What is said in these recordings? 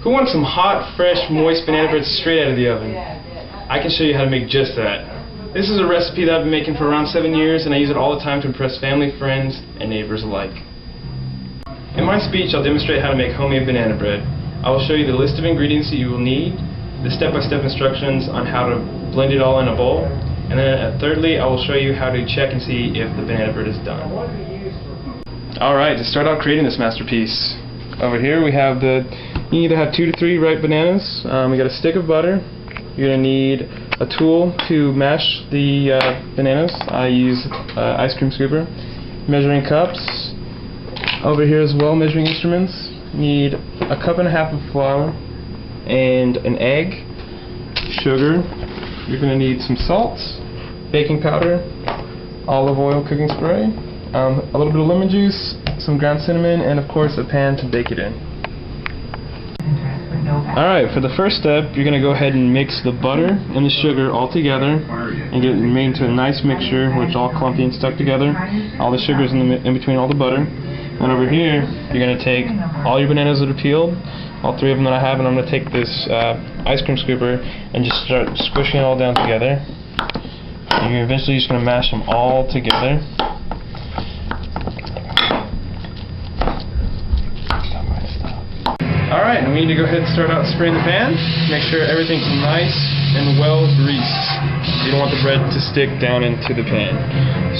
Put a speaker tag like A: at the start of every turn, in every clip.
A: Who wants some hot, fresh, moist banana bread straight out of the oven? I can show you how to make just that. This is a recipe that I've been making for around 7 years, and I use it all the time to impress family, friends, and neighbors alike. In my speech, I'll demonstrate how to make homemade banana bread. I will show you the list of ingredients that you will need, the step-by-step instructions on how to blend it all in a bowl, and then thirdly, I will show you how to check and see if the banana bread is done. Alright, to start out creating this masterpiece, over here we have you either have 2 to 3 ripe bananas, we got a stick of butter, you're going to need a tool to mash the bananas. I use ice cream scooper, measuring cups, over here as well measuring instruments, need a cup and a half of flour and an egg, sugar, you're going to need some salt, baking powder, olive oil cooking spray, a little bit of lemon juice, some ground cinnamon, and of course a pan to bake it in. Alright, for the first step, you're going to go ahead and mix the butter and the sugar all together and get it made into a nice mixture where it's all clumpy and stuck together. All the sugar's in between all the butter. And over here, you're going to take all your bananas that are peeled, all 3 of them that I have, and I'm going to take this ice cream scooper and just start squishing it all down together. And you're eventually just going to mash them all together. Alright, and we need to go ahead and start out spraying the pan. Make sure everything's nice and well greased. You don't want the bread to stick down into the pan.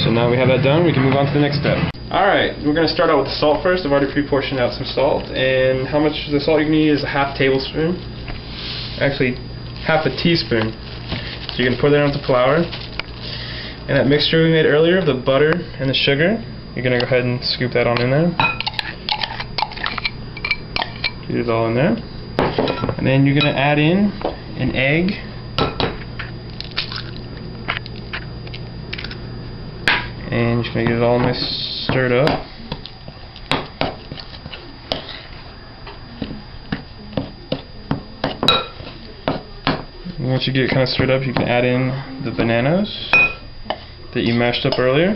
A: So now we have that done, we can move on to the next step. Alright, we're going to start out with the salt first. I've already pre-portioned out some salt. And how much of the salt you need is a half tablespoon. Actually, half a teaspoon. So you can pour that onto flour. And that mixture we made earlier of the butter and the sugar, you're going to go ahead and scoop that on in there. Get it all in there. And then you're going to add in an egg. And you're just going to get it all nice stirred up. And once you get it kind of stirred up, you can add in the bananas that you mashed up earlier.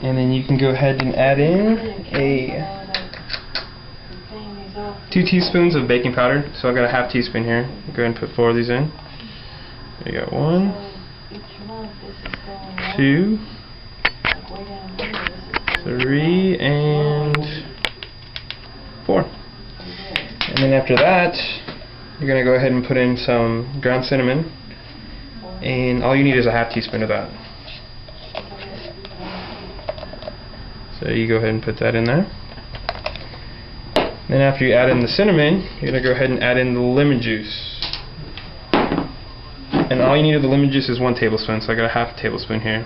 A: And then you can go ahead and add in 2 teaspoons of baking powder. So I've got a half teaspoon here. Go ahead and put 4 of these in. There you go. 1, 2, 3, and 4. And then after that, you're going to go ahead and put in some ground cinnamon. And all you need is a half teaspoon of that. So you go ahead and put that in there. Then after you add in the cinnamon, you're going to go ahead and add in the lemon juice. And all you need of the lemon juice is 1 tablespoon, so I got a half a tablespoon here.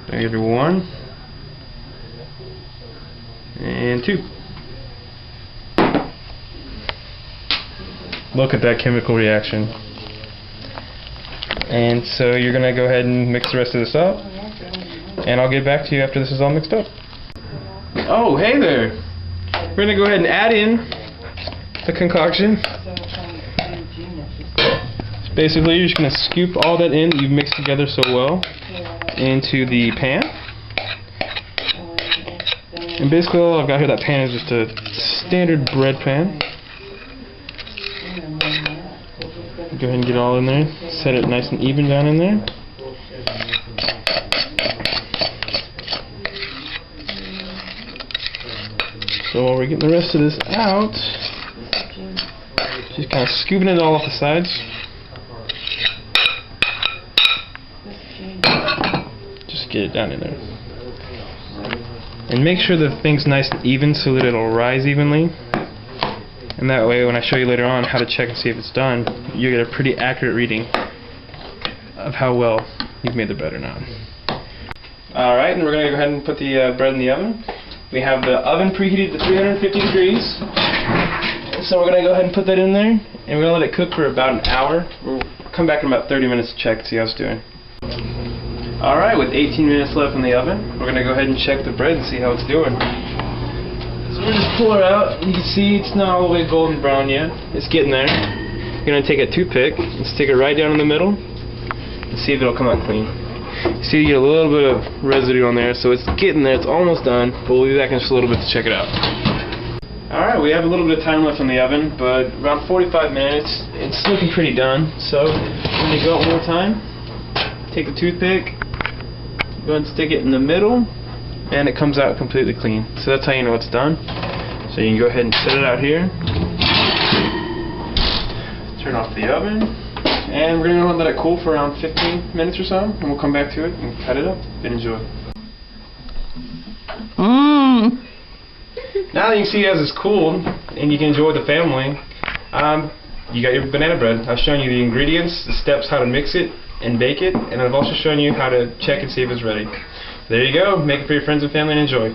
A: I'll give you 1 and 2. Look at that chemical reaction. And so you're going to go ahead and mix the rest of this up. And I'll get back to you after this is all mixed up. Oh, hey there! We're going to go ahead and add in the concoction. So basically, you're just going to scoop all that in that you've mixed together so well into the pan. And basically all I've got here, that pan is just a standard bread pan. Go ahead and get it all in there. Set it nice and even down in there. So while we're getting the rest of this out, just kind of scooping it all off the sides. Just get it down in there. And make sure the thing's nice and even so that it'll rise evenly. And that way when I show you later on how to check and see if it's done, you get a pretty accurate reading of how well you've made the bread or not. Alright, and we're going to go ahead and put the bread in the oven. We have the oven preheated to 350 degrees. So we're going to go ahead and put that in there, and we're going to let it cook for about an hour. We'll come back in about 30 minutes to check to see how it's doing. Alright, with 18 minutes left in the oven, we're going to go ahead and check the bread and see how it's doing. So we'll just pull her out. You can see it's not all the way golden brown yet. It's getting there. You're going to take a toothpick and stick it right down in the middle and see if it'll come out clean. See, you get a little bit of residue on there, so it's getting there. It's almost done, but we'll leave that in just a little bit to check it out. Alright, we have a little bit of time left on the oven, but around 45 minutes. It's looking pretty done, so when you go out one more time, take the toothpick, go ahead and stick it in the middle, and it comes out completely clean. So that's how you know it's done. So you can go ahead and set it out here. Turn off the oven, and we're going to let it cool for around 15 minutes or so, and we'll come back to it and cut it up and enjoy. Now that you can see as it's cooled and you can enjoy with the family, you got your banana bread. I've shown you the ingredients, the steps how to mix it and bake it, and I've also shown you how to check and see if it's ready. There you go. Make it for your friends and family and enjoy.